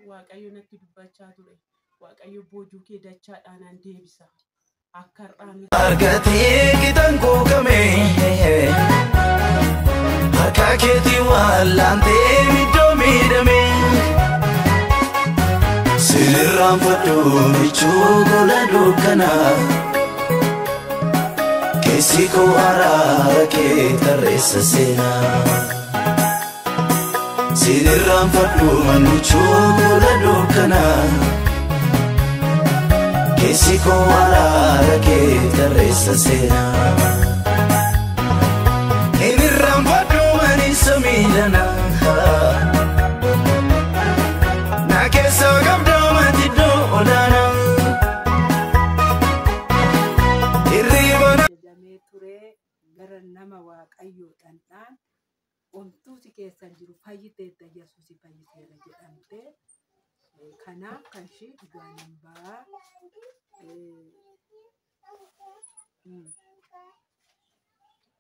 waaqayyo natti dubbachaa ture. Waaqayyo boojuu kee dachaadhaan deebisa. Akkar'aan argatee gitan kookame harka keetii wallaantee middoo miidhame sirraan fadhuu michuu gola dukkana keessi koo araara kee tarreessa seenaa sirraan fadhuu michuu gola dukkana keessi koo araara kee tarreessa seenaa inirraan fadhuu mani samiidhana na keessa qabdaa matiddoo olaana irriibana jedhamee ture gara nama waaqayyoo dhandhaan omtuuti keessan jiru fayyiteetta Yesuusi fayyiseera jedhamte kanaaf kan ishee dhugaanin ba'aa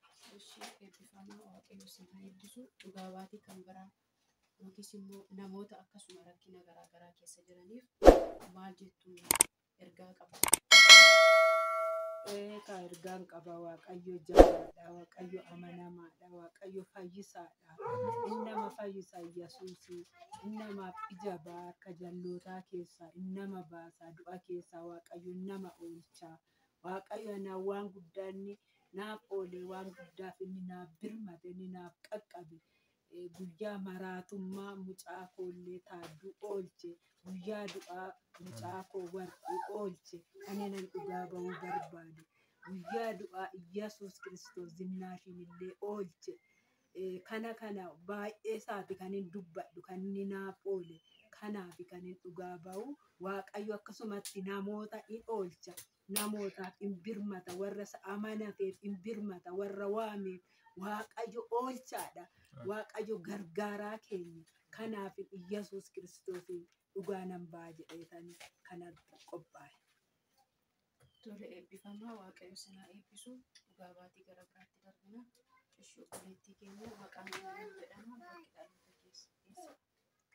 eebbifamaa waaqayyo sinaa eebbisu dhugaa baatii kan biraa yookiis immoo namoota akkasuma rakkina garaa garaa keessa jiraniif maal jettuun ergaa qaba? Ka ergaan qaba waaqayyo jabaadha, waaqayyo amanamaadha, waaqayyo fayyisaadha. Innama fayyisa Yesuusi, innamaaf ija baa akka jallootaa keessa, innama baasa du'a keessa waaqayyo innama oolcha. Waaqayyo na waan guddaanni naaf oole waan guddaaf inni naaf birmate inni naaf qaqqabe. Guyyaa maraatummaa mucaa koollee taadduu oolche, guyyaa du'aa mucaa koo warqii oolche, kanan dhugaa ba'uu barbaade. Guyyaa du'aa Yesuus Kiristoos zinnaashin illee oolche. Kana baay'ee isaati kan hin dubbadhu kan inni naaf oole. Kanaaf kan hin dhugaa ba'u waaqayyo akkasumatti namoota hin oolcha. Namootaaf hin birmata, warra amanateef hin birmata, warra waameef waaqayyo oolchaadha. Waaqayyo gargaaraa keenya. Kanaaf Yesuus Kiristoos dhugaa nan ba'a jedheetanii kana qophaa'e. Tole eebbifamaa waaqayyo sinaa eebbisu dhugaa baatii gara biraatti darbina. Ishee obboleettii keenya maqaan jedhama bakki dhaloota keessa.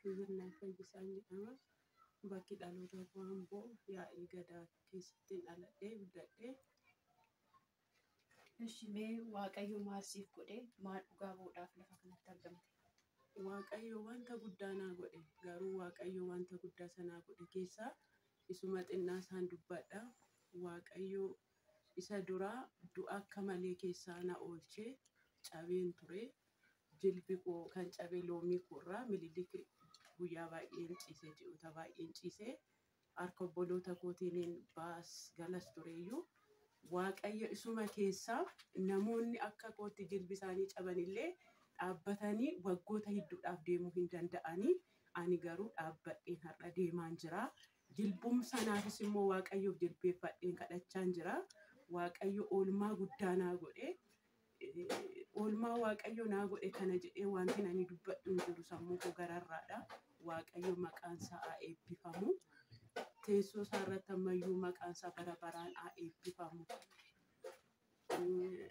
Kiyyannaa Fayyisaa jedhama. Bakki dhaloota Waamboo yaa'ii gadaa keessatti dhaladhee guddadhee. Mee waaqayyo maal siif godhe maal dhugaa ba'uudhaaf lafa kanatti argamte? Waaqayyo wanta guddaa naa godhe garuu waaqayyo wanta guddaa sanaa godhe keessaa isuma xinnaa isaan dubbadha. Waaqayyo isa duraa du'a akka malee keessaa na oolchee cabeen ture. Jilbi koo kan cabee loomii koorraa mililik guyyaa baay'een ciisee ji'oota baay'een ciisee harka obboloota kootiin baas galas tureyyuu. Waaqayyo isuma keessaa namoonni akka kootti jilbi isaanii cabanillee dhaabbatanii waggoota hedduudhaaf deemuu hin danda'anii ani garuu dhaabbadheen har'a deemaan jira. Jilbum sanaafis immoo waaqayyoof jilbeeffadheen kadhachaan jira. Waaqayyo oolmaa guddaa naa godhe. Oolmaa waaqayyo naa godhe kana jedhee wanti ani dubbadhu hin jiru sammuu koo gararraadha. Waaqayyo maqaan isaa haa eebbifamu. Teessoo isaa irratti ammayyuu maqaan isaa bara baraan haa eebbifamu.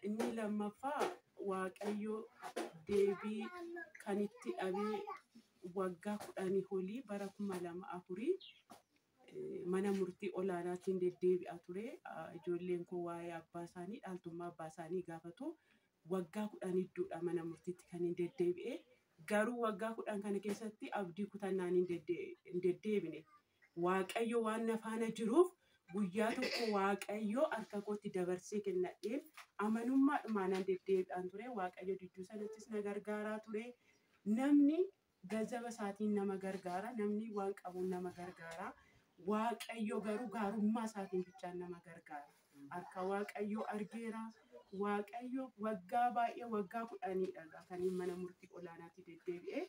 Inni lammaffaa waaqayyo deebii kan itti dhabee waggaa 10 olii bara 2004 mana murtii olaanaatiin deddeebi'a ture. Ijoolleen koo waa'ee abbaa isaanii dhaaltummaa abbaa isaanii gaafatu waggaa 10 hedduudha mana murtiitti kan hin deddeebi'e. Garuu waggaa 10 kana keessatti abdii kutannaan hin deddeebine. Waaqayyo waan na faana jiruuf guyyaa tokko waaqayyo harka kootti dabarsee kennadheen amanummaadhumaan deddeebi'aan ture. Waaqayyo gidduu sanattis na gargaaraa ture. Namni gazaba isaatiin nama gargaara, namni waan qabuun nama gargaara. Waaqayyo garuu gaarummaa isaatiin bichaan nama gargaara. Harka waaqayyo argeera. Waaqayyo waggaa baay'ee waggaa 10dha kan mana murtii olaanaatti deddeebi'e.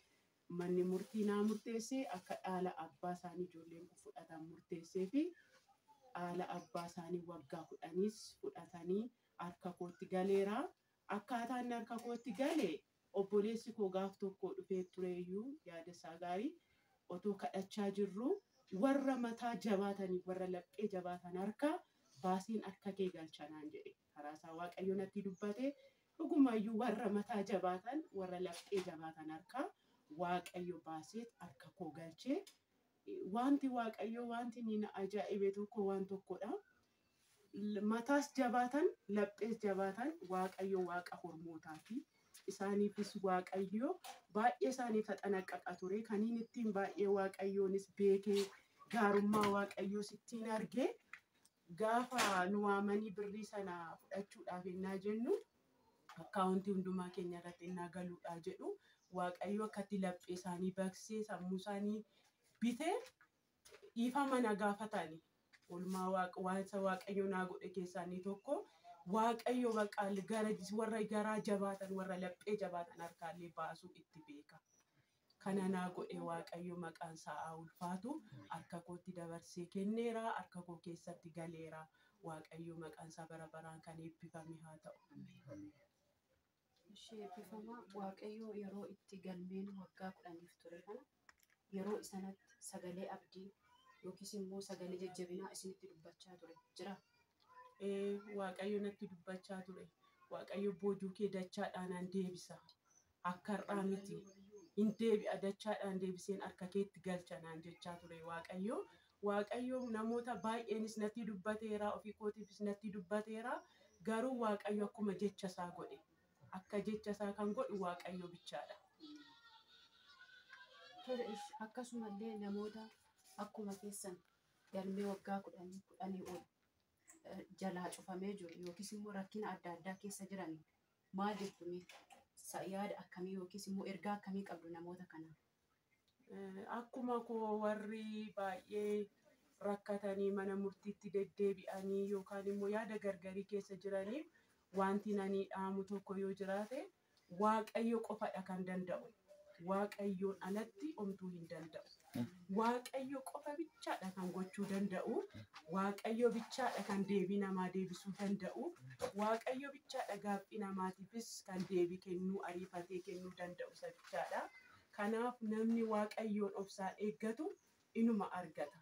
Manni murtii naa murteessee akka dhaala abbaa isaanii ijoolleen fudhatan murteessee fi dhaala abbaa isaanii waggaa 10s fudhatanii harka kootti galeera. Akkaataan harka kootti galee obboleessi koo gaaf tokko dhufee tureeyyuu yaada isaa gaarii otoo kadhachaa jirru warra mataa jabaatanii warra laphee jabaatan harka baasiin harka kee galchanaan jedhe. Karaa isaa waaqayyo natti dubbate dhugumayyuu warra mataa jabaatan warra laphee jabaatan harka waaqayyo baaseet harka koo galchee wanti waaqayyo wanti ni na ajaa'ibe tokko waan tokkodha. Mataas jabaatan laphees jabaatan waaqayyo waaqa hormootaati. Isaaniifis waaqayyo baay'ee isaaniif xanaqqaqa ture. Kaniin ittiin baay'ee waaqayyoonis beekee gaarummaa waaqayyoo sittiin argee gaafa nu waamanii birrii sana fudhachuudhaaf ennaa jennu akkaawuntii hundumaa keenya irratti ennaa galuudhaa jedhu waaqayyo akkatti laphee isaanii baksee sammuu isaanii bitee dhiifama na gaafatani. Olmaa waansa waaqayyo naa godhe keessaanii tokko waaqayyo baqaal gara warra garaa jabaatan warra laphee jabaatan harkaallee baasuu itti beeka. Kana naa godhe waaqayyo maqaan isaa ulfaatu harka kootti dabarsee kenneera, harka koo keessatti galeera. Waaqayyo maqaan isaa bara baraan kan eebbifame haa ta'u. Ishee eebbifamaa waaqayyo yeroo itti galmeen waggaa 10 ture kana yeroo isanatti sagalee abdii yookiis immoo sagalee jajjabinaa isinitti dubbachaa ture jira. Waaqayyo natti dubbachaa ture. Waaqayyo boojuu kee dachaadhaan deebisa. Akka har'aa miti. Hin deebi'a dachaadhaan deebiseen harka keetti galcha naan jechaa ture waaqayyo. Waaqayyo namoota baay'eenis natti dubbateera, ofii kootiifis natti dubbateera. Garuu waaqayyo akkuma jecha isaa godhe. Akka jecha isaa kan godhu waaqayyo bichaadha. Akkasumallee namoota akkuma keessan galmee waggaa 10 ol jalaa cufamee jiru yookiis immoo rakkina adda addaa keessa jiran maal jettu yaada akkamii yookiis immoo ergaa akkamii qabdu namoota kana? Akkuma koo warri baay'ee rakkatanii mana murtiitti deddeebi'anii yookaan immoo yaada gargarii keessa jiraniif wanti nanii dhaamu tokko yoo jiraate waaqayyo qofadha kan danda'u. Waaqayyoon alatti homtuu hin danda'u. Waaqayyo qofa bichaadha kan gochuu danda'u. Waaqayyo bichaadha kan deebii namaa deebisuu danda'u. Waaqayyo bichaadha gaaffii namaatiifis kan deebii kennuu ariifatee kennuu danda'u isa bichaadha. Kanaaf namni waaqayyoon obsaan eeggatu inuma argata.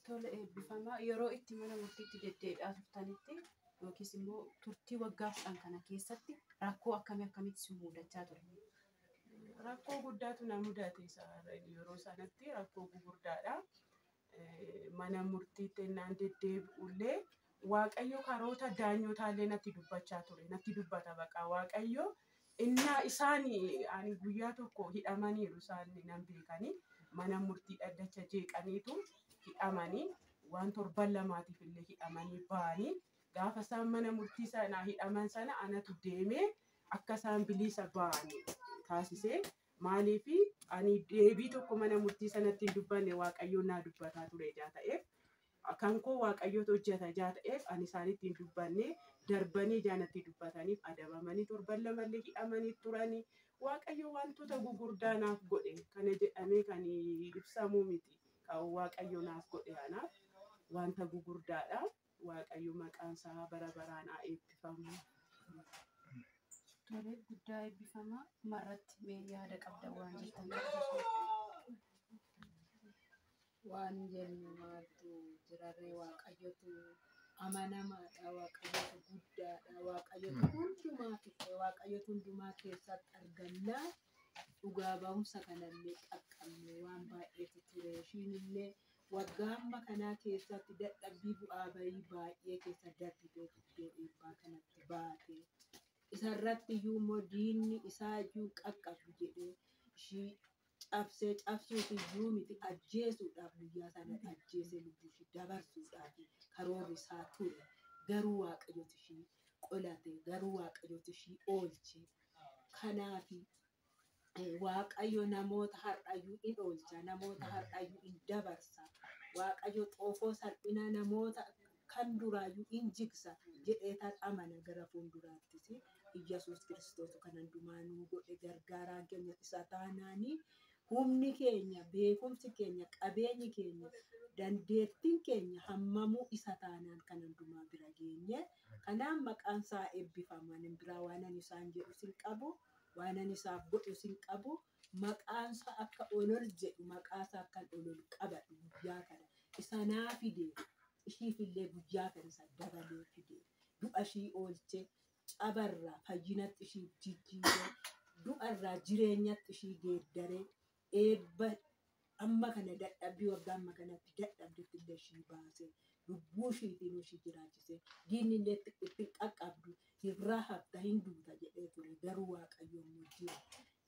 Tole eebbifamaa yeroo itti mana murtiitti deddeebi'aa turtanitti yookiis immoo turtii waggaa 10 kana keessatti rakkoo akkamitti si mudachaa ture? Rakkoo guddaatu na mudate yeroo sanatti rakkoo gurguddaadha. Mana murtiitti ennaan deddeebi'ullee waaqayyo karoota daanyotaallee natti dubbachaa ture. Natti dubbata baqa waaqayyo innaa isaanii ani guyyaa tokko hidhamaniiru isaanii nan beekanii mana murtii dhaddacha jeeqaniitu hidhamanii waan 7 lamaatiif illee hidhamanii ba'anii gaafa isaan mana murtii sana hidhaman sana anatu deemee akka isaan bilisa ba'anii taasisee maaliifi ani deebii tokko mana murtii sanatti hin dubbanne waaqayyoon naa dubbataa ture jaa ta'eef kan koo waaqayyoota hojjeta jaa ta'eef ani isaanitti hin dubbanne darbanii jaanatti dubbataniif adabamanii 7 lamallee hidhamanii turanii waaqayyo wantoota gugurdaa naaf godhe kana jedhamee kan ibsamuu miti. Kan waaqayyo naaf godhe anaaf wanta gugurdaadha. Waaqayyo maqaan isaa bara baraan haa eebbifamu. Tole guddaa eebbifamaa marratti mee yaada qabda waan jettan? Waan jennu maaltu jirarree waaqayyotu amanamaadha, waaqayyotu guddaadha, waaqayyotu hundumaa keessatti argannaa dhugaa ba'umsa kanallee qaqqabne waan baay'eetu ture. Ishiinillee waggaa amma kanaa keessatti dadhabbii bu'aa bahii baay'ee keessa darbitee iddoo eebbaa kanatti baate. Isarratti iyyuu immoo diinni isaa iyyuu qaqqabu jedhee ishii cabsuuf iyyuu miti ajjeesuudhaaf guyyaa sana ajjeese lubbuu ishii dabarsuudhaaf karoorri isaa ture. Garuu waaqayyotu ishii qolate, garuu waaqayyotu ishii oolche. Kanaaf waaqayyo namoota har'ayyuu in oolcha, namoota har'ayyuu in dabarsa. Waaqayyo xoofoo salphina namoota kan duraayyuu in jigsa jedhee tan amana gara fuulduraattis Iyyasuus Kiristoos kan hundumaa nuu godhe gargaaraan keenya isa taanaanii humni keenya, beekumsi keenya, qabeenyi keenya, dandeettiin keenya hammamuu isa taanaan kan hundumaa bira geenye. Kanaaf maqaan isaa eebbifaman biraa waan ani isaan jedhu sin qabu, waan ani isaaf godhu sin qabu. Maqaan isaa akka olol jedhu maqaa isaa akka olol qabadhu guyyaa kana. Isa naa fide ishiifillee guyyaa kana isa dabalee fide. Du'a ishii oolche cabarraa fayyinatti ishii jijjiiree du'arraa jireenyatti ishii geeddaree eebba amma kana dadhabbii waggaa amma kanatti dadhabdetti illee ishii baasee lubbuu ishiitiin ishii jiraachisee diinni illee itti qaqqabdu irraa hafta hin duuta jedhee ture garuu waaqayyoon mujjira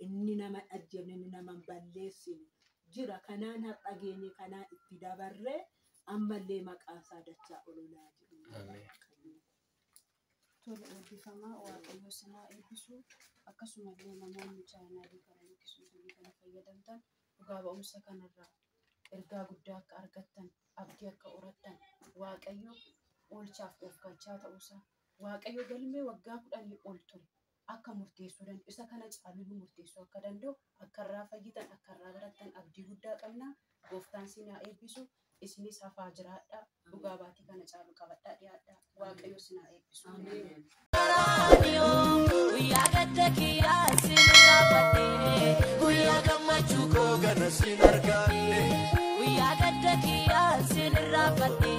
inni nama ajjeefne inni nama balleessine jira kanaan har'a geenye kanaa itti dabarree ammallee maqaa isaa dachaa ololaa jiru. Tole eebbifamaa waaqayyo sinaa eebbisu akkasumallee namoonni chaanaalii kana yookiin kana fayyadamtan dhugaa ba'umsa kanarraa ergaa guddaa akka argattan abdii akka horattan waaqayyo oolchaaf oofkachaa ta'uusaa waaqayyo galmee waggaa 10 ol ture akka murteessuu danda'u isa kana caaluu murteessuu akka danda'u akka irraa fayyitan akka irraa barattan abdii guddaa qabna gooftaan sinaa eebbisu isinis hafaa jiraadha dhugaa baatii kana caalu qabadhaa dhiyaadha waaqayyo sinaa eebbisu. Guyyaa gaddakiyaa sinirraa fadhee guyyaa gammachuu koo gana sin argannee guyyaa gaddakiyaa sinirraa fadhee.